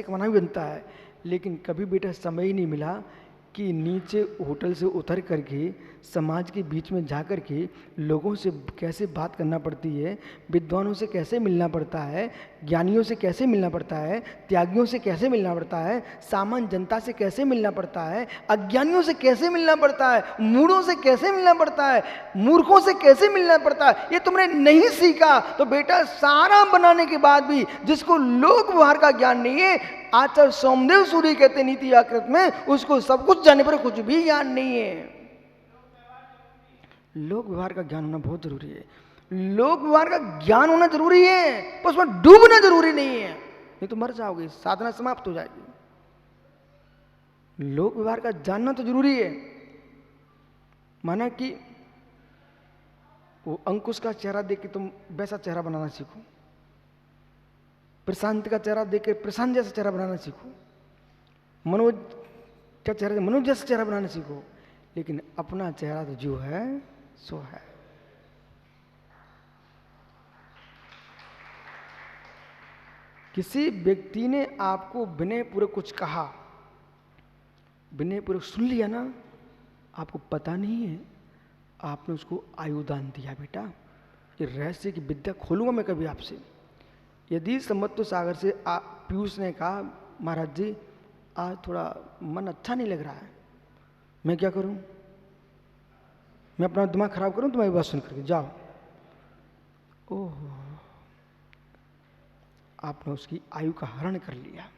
पैसे कमाना भी बनता है, लेकिन कभी बेटा समय ही नहीं मिला कि नीचे होटल से उतर करके समाज के बीच में जा कर के लोगों से कैसे बात करना पड़ती है, विद्वानों से कैसे मिलना पड़ता है, ज्ञानियों से कैसे मिलना पड़ता है, त्यागियों से कैसे मिलना पड़ता है, सामान्य जनता से कैसे मिलना पड़ता है, अज्ञानियों से कैसे मिलना पड़ता है, मूढ़ों से कैसे मिलना पड़ता है, मूर्खों से कैसे मिलना पड़ता है, ये तुमने नहीं सीखा तो बेटा सारा बनाने के बाद भी जिसको लोक व्यवहार का ज्ञान नहीं है, आचार्य सोमदेव सूरी कहते नीति आकृत में, उसको सब कुछ जाने पर कुछ भी ज्ञान नहीं है। लोक व्यवहार का ज्ञान होना बहुत जरूरी है। लोक व्यवहार का ज्ञान होना जरूरी है, पर उसमें डूबना जरूरी नहीं है, नहीं तो मर जाओगे, साधना समाप्त हो जाएगी। लोक व्यवहार का जानना तो जरूरी है। माना कि वो अंकुश का चेहरा देख के तुम वैसा चेहरा बनाना सीखो, प्रशांत का चेहरा देख के प्रशांत जैसा चेहरा बनाना सीखो, मनोज का चेहरा मनोज जैसा चेहरा बनाना सीखो, लेकिन अपना चेहरा तो जो है सो है। किसी व्यक्ति ने आपको विनयपूर्वक कुछ कहा, विनयपूर्वक सुन लिया ना, आपको पता नहीं है, आपने उसको आयुदान दिया। बेटा ये रहस्य की विद्या खोलूंगा मैं कभी आपसे। यदि समत्व सागर से पीयूष ने कहा महाराज जी आज थोड़ा मन अच्छा नहीं लग रहा है, मैं क्या करूं, मैं अपना दिमाग खराब करूं तुम्हारी बात सुन करके, जाओ। ओह, आपने उसकी आयु का हरण कर लिया।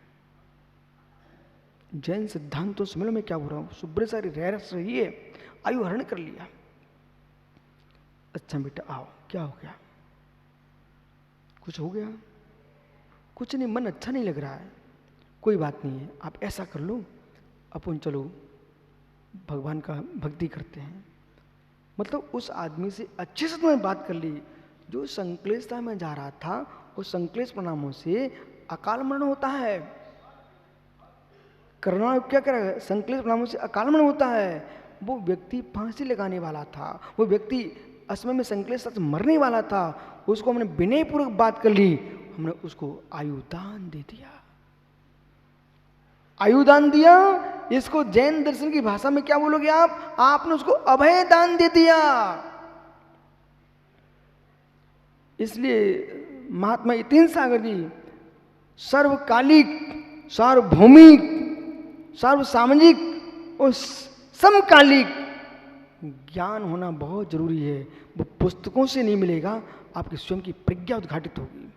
जैन सिद्धांत तो समझ लो मैं क्या बोल रहा हूं, सुब्र सारी रहस्य रही है, आयु हरण कर लिया। अच्छा बेटा आओ, क्या हो गया, कुछ हो गया, कुछ नहीं, मन अच्छा नहीं लग रहा है, कोई बात नहीं है, आप ऐसा कर लो, अपन चलो भगवान का भक्ति करते हैं। मतलब उस आदमी से अच्छे से तुम्हें बात कर ली, जो संक्लेशता में जा रहा था, उस संक्लेश परिणामों से अकाल मरण होता है। करना क्या करेगा, संक्लेश परिणामों से अकाल मरण होता है। वो व्यक्ति फांसी लगाने वाला था, वो व्यक्ति असमय में संक्लेशता से मरने वाला था, उसको हमने विनयपूर्वक बात कर ली, हमने उसको आयुदान दे दिया। आयुदान दिया, इसको जैन दर्शन की भाषा में क्या बोलोगे आप, आपने उसको अभय दान दे दिया। इसलिए महात्मा यतीन्द्र सागर जी सर्वकालिक, सार्वभौमिक, सर्वसामाजिक और समकालिक ज्ञान होना बहुत जरूरी है। वो पुस्तकों से नहीं मिलेगा, आपकी स्वयं की प्रज्ञा उद्घाटित होगी।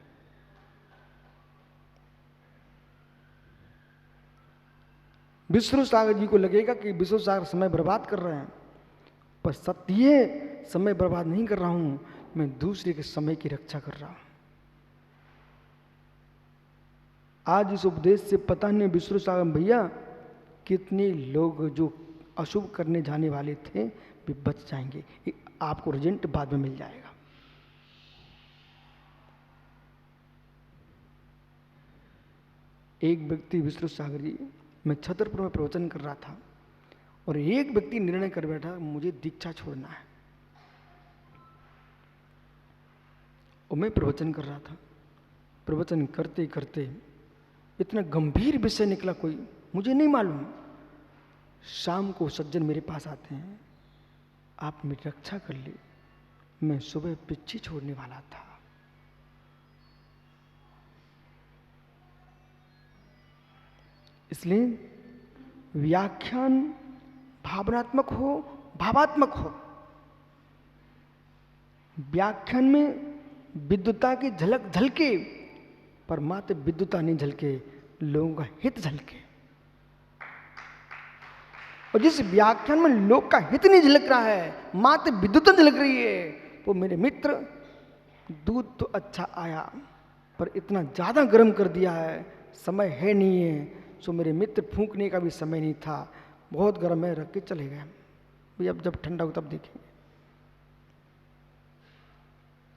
विष्णु सागर जी को लगेगा कि विष्णु सागर समय बर्बाद कर रहे हैं, पर सत्य समय बर्बाद नहीं कर रहा हूं, मैं दूसरे के समय की रक्षा कर रहा हूं। आज इस उपदेश से पता नहीं विष्णु सागर भैया कितने लोग जो अशुभ करने जाने वाले थे वे बच जाएंगे। आपको रिजल्ट बाद में मिल जाएगा। एक व्यक्ति विष्णु सागर जी, मैं छतरपुर में प्रवचन कर रहा था और एक व्यक्ति निर्णय कर बैठा मुझे दीक्षा छोड़ना है, और मैं प्रवचन कर रहा था। प्रवचन करते करते इतना गंभीर विषय निकला, कोई मुझे नहीं मालूम। शाम को सज्जन मेरे पास आते हैं, आप मेरी रक्षा कर ली, मैं सुबह पिच्ची छोड़ने वाला था। इसलिए व्याख्यान भावनात्मक हो, भावात्मक हो। व्याख्यान में विद्वता की झलक झलके, पर मात्र विद्वता नहीं झलके, लोगों का हित झलके। और जिस व्याख्यान में लोग का हित नहीं झलक रहा है, मात्र विद्वता झलक रही है, वो मेरे मित्र दूध तो अच्छा आया पर इतना ज्यादा गर्म कर दिया है, समय है नहीं है, सो मेरे मित्र फूंकने का भी समय नहीं था, बहुत गर्म है, रख के चले गए भैया, अब जब ठंडा हो तब देखेंगे।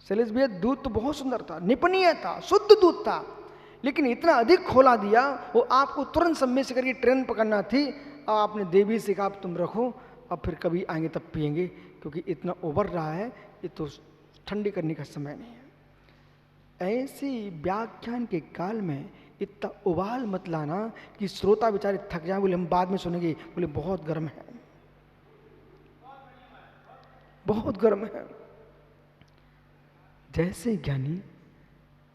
शैलेश भैया दूध तो बहुत सुंदर था, निपनीय था, शुद्ध दूध था, लेकिन इतना अधिक खोला दिया, वो आपको तुरंत समय से करके ट्रेन पकड़ना थी। और आपने देवी से कहा तुम रखो, अब फिर कभी आएंगे तब पिएंगे, क्योंकि इतना उबर रहा है, ये तो ठंडी करने का समय नहीं है। ऐसी व्याख्यान के काल में इतना उबाल मत लाना कि श्रोता बेचारे थक जाए, बोले हम बाद में सुनेंगे, बोले बहुत गर्म है, बहुत गर्म है। जैसे ज्ञानी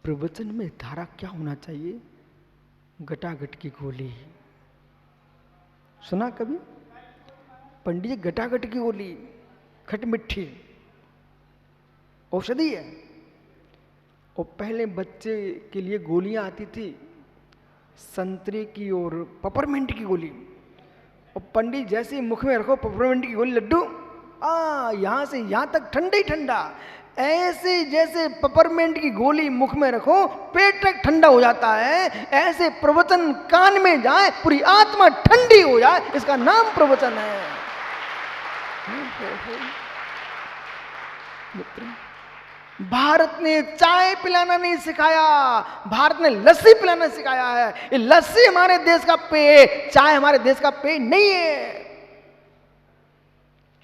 प्रवचन में धारा क्या होना चाहिए? गटागट की गोली। सुना कभी? पंडित जी गटागट की गोली, खट मिट्ठी औषधि है। और पहले बच्चे के लिए गोलियां आती थी, संतरे की और पेपरमिंट की गोली। और पंडित जैसे मुख में रखो पेपरमिंट की गोली, लड्डू यहां से यहां तक ठंडा ही ठंडा। ऐसे जैसे पेपरमिंट की गोली मुख में रखो पेट तक ठंडा हो जाता है, ऐसे प्रवचन कान में जाए पूरी आत्मा ठंडी हो जाए, इसका नाम प्रवचन है। मित्र, भारत ने चाय पिलाना नहीं सिखाया, भारत ने लस्सी पिलाना सिखाया है। ये लस्सी हमारे देश का पेय, चाय हमारे देश का पेय नहीं है।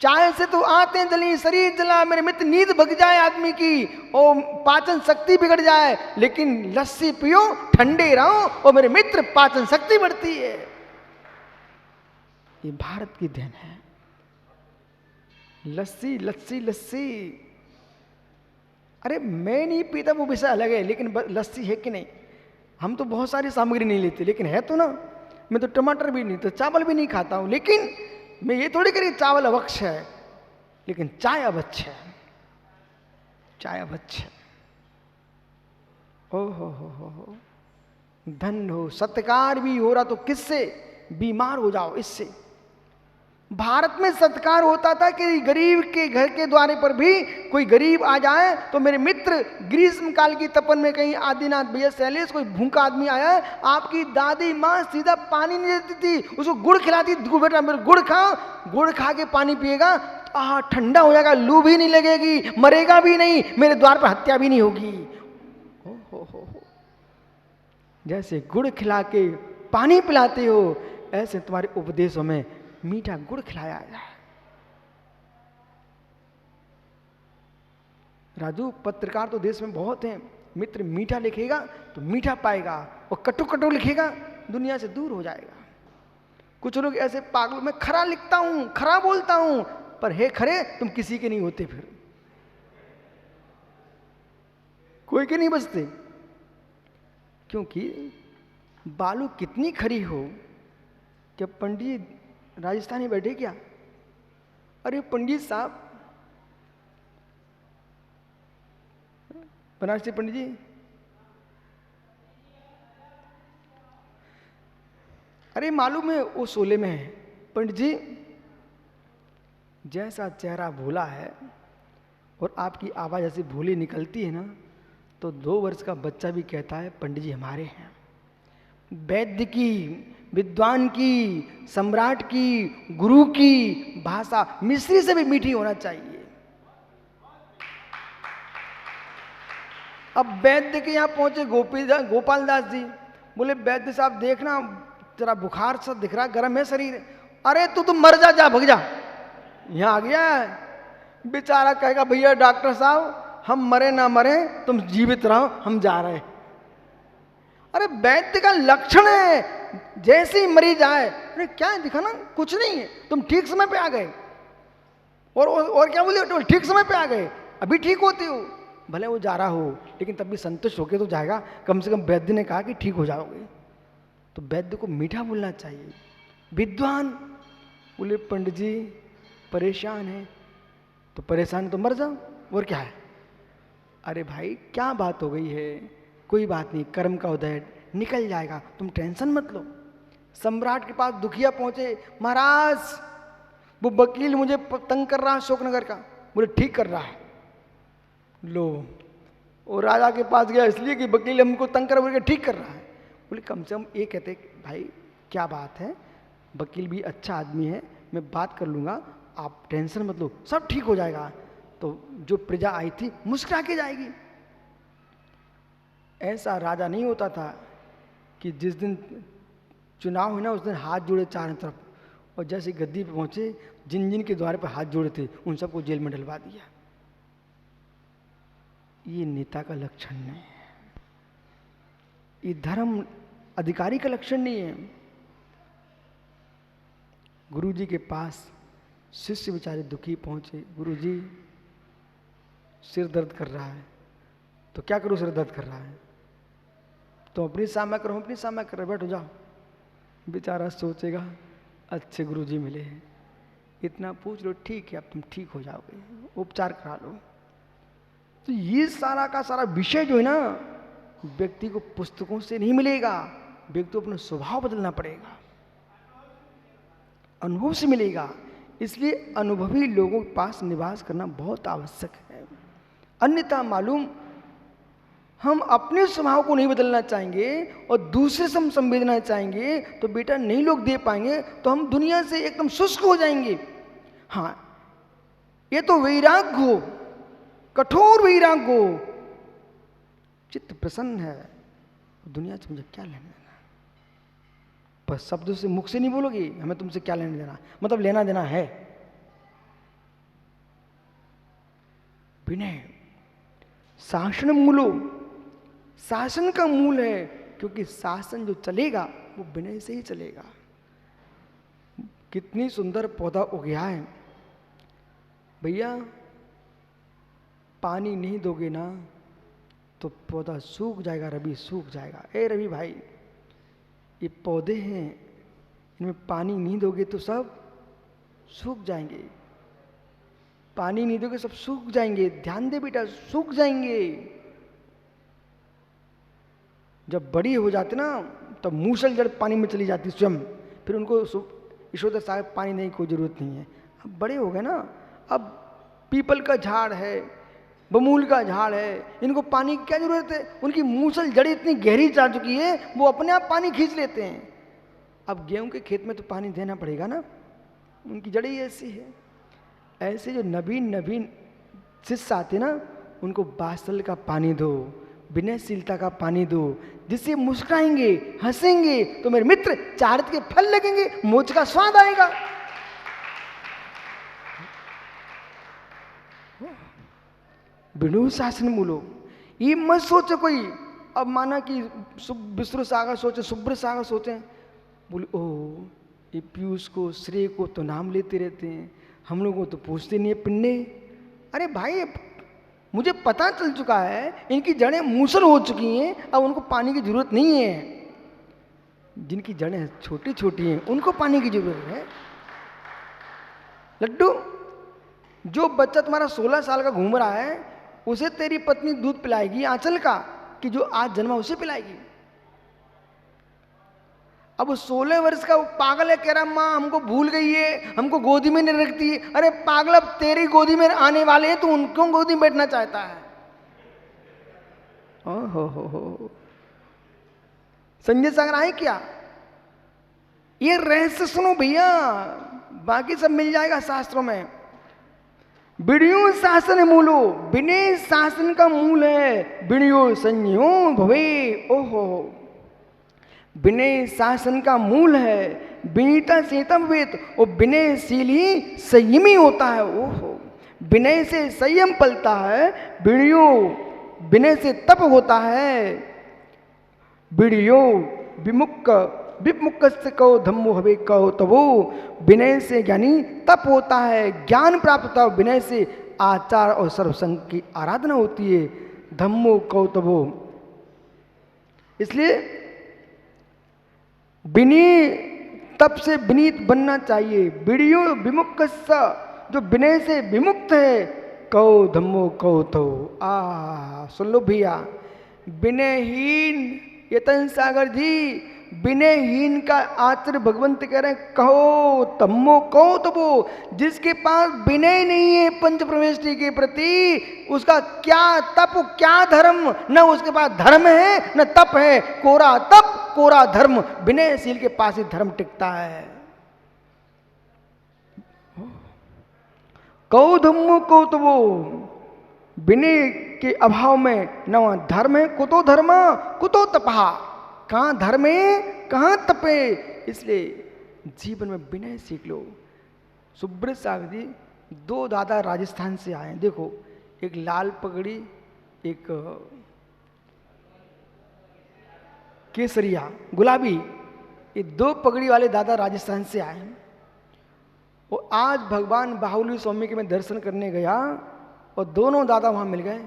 चाय से तो आंतें जली, शरीर जला, मेरे मित्र, नींद भग जाए आदमी की और पाचन शक्ति बिगड़ जाए, लेकिन लस्सी पियो, ठंडे रहो और मेरे मित्र पाचन शक्ति बढ़ती है। ये भारत की देन है। लस्सी लस्सी लस्सी, अरे मैं नहीं पीता वो विषय अलग है, लेकिन लस्सी है कि नहीं? हम तो बहुत सारी सामग्री नहीं लेते, लेकिन है तो ना। मैं तो टमाटर भी नहीं, तो चावल भी नहीं खाता हूं, लेकिन मैं ये थोड़ी करी चावल अवश्य है, लेकिन चाय अवश्य है, चाय अवश्य। ओ हो, धन हो, सत्कार भी हो रहा तो किससे? बीमार हो जाओ इससे। भारत में सत्कार होता था कि गरीब के घर के द्वारे पर भी कोई गरीब आ जाए तो मेरे मित्र, ग्रीष्म काल की तपन में कहीं आदिनाथ भैया शैलेश कोई भूखा आदमी आया है, आपकी दादी माँ सीधा पानी नहीं देती थी, उसको गुड़ खिलाती थी, बेटा मेरे गुड़ खाओ, गुड़ खा के पानी पिएगा, ठंडा हो जाएगा, लू भी नहीं लगेगी, मरेगा भी नहीं, मेरे द्वार पर हत्या भी नहीं होगी। हो। जैसे गुड़ खिला के पानी पिलाते हो, ऐसे तुम्हारे उपदेशों में मीठा गुड़ खिलाया जाए। राजू, पत्रकार तो देश में बहुत हैं। मित्र, मीठा लिखेगा तो मीठा पाएगा, और कटु कटु लिखेगा दुनिया से दूर हो जाएगा। कुछ लोग ऐसे पागल, मैं खरा लिखता हूं, खरा बोलता हूं, पर हे खरे तुम किसी के नहीं होते, फिर कोई के नहीं बचते। क्योंकि बालू कितनी खरी हो, क्या पंडित राजस्थानी बैठे क्या? अरे पंडित साहब, बनारसी पंडित जी, अरे मालूम है वो शोले में है। पंडित जी, जैसा चेहरा भोला है और आपकी आवाज ऐसी भोली निकलती है ना, तो 2 वर्ष का बच्चा भी कहता है पंडित जी हमारे हैं। वैद्य की, विद्वान की, सम्राट की, गुरु की भाषा मिश्री से भी मीठी होना चाहिए। अब वैद्य के यहां पहुंचे गोपाल दास जी, बोले वैद्य साहब देखना तेरा बुखार सा दिख रहा, गर्म है शरीर। अरे तू मर जा, भग जा। यहां आ गया बेचारा, कहेगा भैया डॉक्टर साहब हम मरे ना मरे, तुम जीवित रहो, हम जा रहे। अरे वैद्य का लक्षण है जैसे ही मरीज जाए, अरे क्या है दिखाना, कुछ नहीं है, तुम ठीक समय पे आ गए। और क्या बोले, तुम ठीक समय पे आ गए, अभी ठीक होते हो। भले वो जा रहा हो, लेकिन तब भी संतुष्ट होके तो जाएगा, कम से कम वैद्य ने कहा कि ठीक हो जाओगे। तो वैद्य को मीठा बोलना चाहिए। विद्वान बोले पंडित जी परेशान है, तो परेशान तो मर जाओ, और क्या है। अरे भाई क्या बात हो गई है, कोई बात नहीं, कर्म का उदय निकल जाएगा, तुम टेंशन मत लो। सम्राट के पास दुखिया पहुंचे, महाराज वो वकील मुझे तंग कर रहा है अशोकनगर का। बोले ठीक कर रहा है, लो। और राजा के पास गया इसलिए कि वकील हमको तंग कर, बोले ठीक कर रहा है। बोले कम से कम ये कहते भाई क्या बात है, वकील भी अच्छा आदमी है, मैं बात कर लूँगा, आप टेंशन मत लो, सब ठीक हो जाएगा। तो जो प्रजा आई थी मुस्कुरा के जाएगी। ऐसा राजा नहीं होता था कि जिस दिन चुनाव हुआ ना उस दिन हाथ जोड़े चारों तरफ, और जैसे गद्दी पे पहुंचे, जिन जिन के द्वार पे हाथ जोड़े थे उन सबको जेल में डलवा दिया। ये नेता का लक्षण नहीं है। ये धर्म अधिकारी का लक्षण नहीं है। गुरुजी के पास शिष्य बेचारे दुखी पहुंचे, गुरुजी सिर दर्द कर रहा है। तो क्या करूं, सिर दर्द कर रहा है तो अपनी सामना करो, अपनी सामना कर रहे, बैठो जाओ। बेचारा सोचेगा अच्छे गुरुजी मिले हैं, इतना पूछ लो, ठीक है अब तुम ठीक हो जाओगे, उपचार करा लो। तो ये सारा का सारा विषय जो है ना, व्यक्ति को पुस्तकों से नहीं मिलेगा, व्यक्ति को अपना स्वभाव बदलना पड़ेगा, अनुभव से मिलेगा। इसलिए अनुभवी लोगों के पास निवास करना बहुत आवश्यक है। अन्यथा मालूम हम अपने स्वभाव को नहीं बदलना चाहेंगे और दूसरे से हम संवेदना चाहेंगे तो बेटा नहीं लोग दे पाएंगे, तो हम दुनिया से एकदम शुष्क हो जाएंगे। हाँ, ये तो वैराग्य हो, कठोर वैराग्य हो, चित्त प्रसन्न है, दुनिया से मुझे क्या लेना देना। पर शब्दों से, मुख से नहीं बोलोगे हमें तुमसे क्या लेना देना, मतलब लेना देना है। विनय शासन मूलो, शासन का मूल है, क्योंकि शासन जो चलेगा वो विनय से ही चलेगा। कितनी सुंदर पौधा उगया है भैया, पानी नहीं दोगे ना तो पौधा सूख जाएगा, रवि सूख जाएगा। ए रवि भाई, ये पौधे हैं, इनमें पानी नहीं दोगे तो सब सूख जाएंगे, पानी नहीं दोगे सब सूख जाएंगे, ध्यान दे बेटा, सूख जाएंगे। जब बड़ी हो जाती ना तब मूसल जड़ पानी में चली जाती स्वयं, फिर उनको यशोदा साहब पानी नहीं, कोई जरूरत नहीं है। अब बड़े हो गए ना, अब पीपल का झाड़ है, बमूल का झाड़ है, इनको पानी की क्या जरूरत है, उनकी मूसल जड़ी इतनी गहरी जा चुकी है वो अपने आप पानी खींच लेते हैं। अब गेहूं के खेत में तो पानी देना पड़ेगा ना, उनकी जड़ी ऐसी है। ऐसे जो नवीन नवीन शिष्य आते ना, उनको वात्सल्य का पानी दो, विनयशीलता का पानी दो, जिससे मुस्कुराएंगे, हंसेंगे तो मेरे मित्र चारित्र के फल लगेंगे, मोक्ष का स्वाद आएगा। विष्णु शासन मूलो, ये मत सोचो कोई, अब माना कि विष्णु सागर सोचे, शुभ्र सागर सोचे, बोले ओ ये पीयूष को, श्रेय को तो नाम लेते रहते हैं, हम लोगों को तो पूछते नहीं है पिन्ने। अरे भाई, मुझे पता चल चुका है इनकी जड़ें मूसल हो चुकी हैं, अब उनको पानी की जरूरत नहीं है। जिनकी जड़ें छोटी छोटी हैं उनको पानी की जरूरत है। लड्डू, जो बच्चा तुम्हारा 16 साल का घूम रहा है उसे तेरी पत्नी दूध पिलाएगी आंचल का, कि जो आज जन्मा उसे पिलाएगी? अब वो 16 वर्ष का पागल है, कह रहा माँ हमको भूल गई है, हमको गोदी में नहीं रखती है। अरे पागल, अब तेरी गोदी में आने वाले हैं तो उनको गोदी में बैठना चाहता है। हो संजय सागर आए क्या? ये रहस्य सुनो भैया, बाकी सब मिल जाएगा शास्त्रों में। विनयो शासन मूलो, विनय शासन का मूल है। विनयो संयो भवे, ओहो, विनय शासन का मूल है। विनीता सेतम वेद, और विनयशील ही संयमी होता है। ओहो, विनय से संयम पलता है, विनयो विनय से तप होता है। विनयो विमुक्त विमुक्त से कहो धम्मो हवे कहो तबो, विनय से ज्ञानी तप होता है, ज्ञान प्राप्त होता है। विनय से आचार और सर्वसंग की आराधना होती है। धम्मो कहो तबो, इसलिए विनय तप से विनीत बनना चाहिए। विनयो विमुक्त, जो विनय से विमुक्त है, कहो धम्मो कहो तो। सुन लो भैया, विनयहीन, यतन सागर जी, विनयहीन का आचर भगवंत कह रहे हैं कहो तम्मो कहो तो वो, जिसके पास विनय नहीं है पंच प्रवेष्टि के प्रति, उसका क्या तप क्या धर्म, न उसके पास धर्म है न तप है। कोरा तप कोरा धर्म, विनयशील के पास ही धर्म टिकता है। कहो धम्मो कहो तो वो, विनय के अभाव में न धर्म है, कुतो धर्म कुतो तपहा, कहाँ धर्म है कहाँ तप है। इसलिए जीवन में विनय सीख लो। सुब्रत सागर जी, 2 दादा राजस्थान से आए, देखो एक लाल पगड़ी, एक केसरिया गुलाबी, ये दो पगड़ी वाले दादा राजस्थान से आए हैं। और आज भगवान बाहुली स्वामी के मैं दर्शन करने गया और दोनों दादा वहां मिल गए,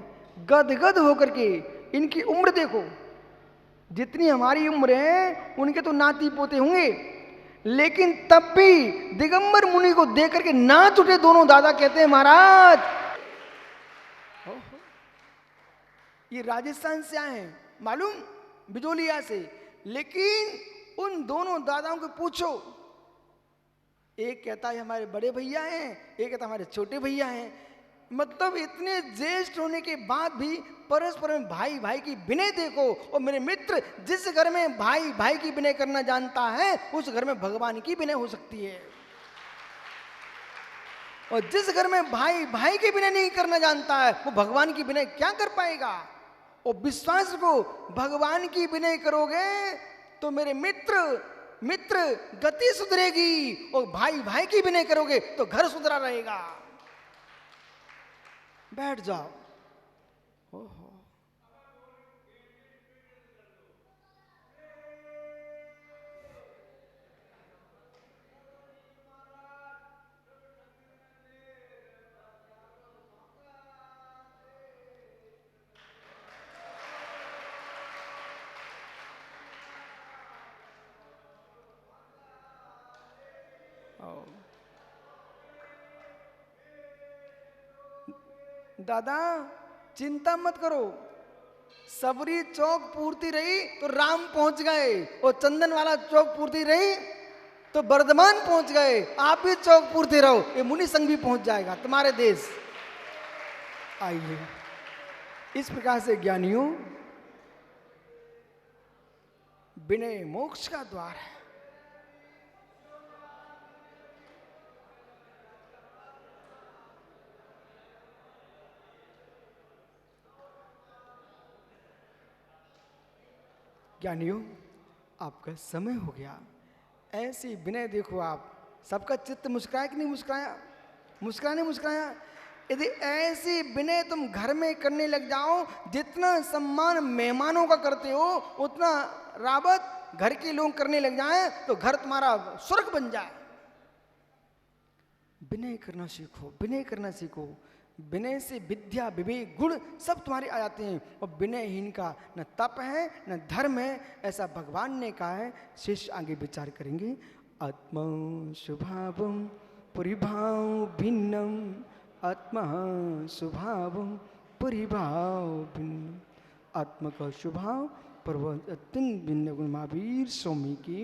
गदगद होकर के। इनकी उम्र देखो, जितनी हमारी उम्र है उनके तो नाती पोते होंगे, लेकिन तब भी दिगंबर मुनि को देख करके नाच उठे दोनों दादा। कहते हैं महाराज, ये राजस्थान से आए हैं, मालूम, बिजोलिया से। लेकिन उन दोनों दादाओं को पूछो, एक कहता है हमारे बड़े भैया हैं, एक कहता है हमारे छोटे भैया हैं। मतलब इतने ज्येष्ठ होने के बाद भी परस्पर में भाई भाई की विनय देखो। और मेरे मित्र, जिस घर में भाई भाई की विनय करना जानता है उस घर में भगवान की विनय हो सकती है। और जिस घर में भाई भाई की विनय नहीं करना जानता है वो भगवान की विनय क्या कर पाएगा। और विश्वास को, भगवान की विनय करोगे तो मेरे मित्र गति सुधरेगी, और भाई भाई की विनय करोगे तो घर सुधरा रहेगा। बैठ जाओ। ओहो, दादा चिंता मत करो, सबरी चौक पूर्ति रही तो राम पहुंच गए, और चंदन वाला चौक पूर्ति रही तो वर्धमान पहुंच गए। आप भी चौक पूर्ति रहो, ये मुनि संघ भी पहुंच जाएगा तुम्हारे देश। आइए, इस प्रकार से ज्ञानियों, विनय मोक्ष का द्वार है। ज्ञानियों, आपका समय हो गया। ऐसी विनय देखो, आप सबका चित्त मुस्कुराया कि नहीं मुस्कुराया? मुस्कुराया नहीं मुस्कुराया? यदि ऐसी विनय तुम घर में करने लग जाओ, जितना सम्मान मेहमानों का करते हो उतना रावत घर के लोग करने लग जाए तो घर तुम्हारा स्वर्ग बन जाए। विनय करना सीखो, विनय करना सीखो। विनय से विद्या, विवेक, गुण सब तुम्हारे आ जाते हैं। और विनयहीन का न तप है न धर्म है, ऐसा भगवान ने कहा है। शिष्य आगे विचार करेंगे। आत्मा स्वभावम परिभाव भिन्नम, आत्मा स्वभावम परिभाव भिन्नम। आत्मा का स्वभाव पर अत्यंत भिन्न गुण महावीर स्वामी की।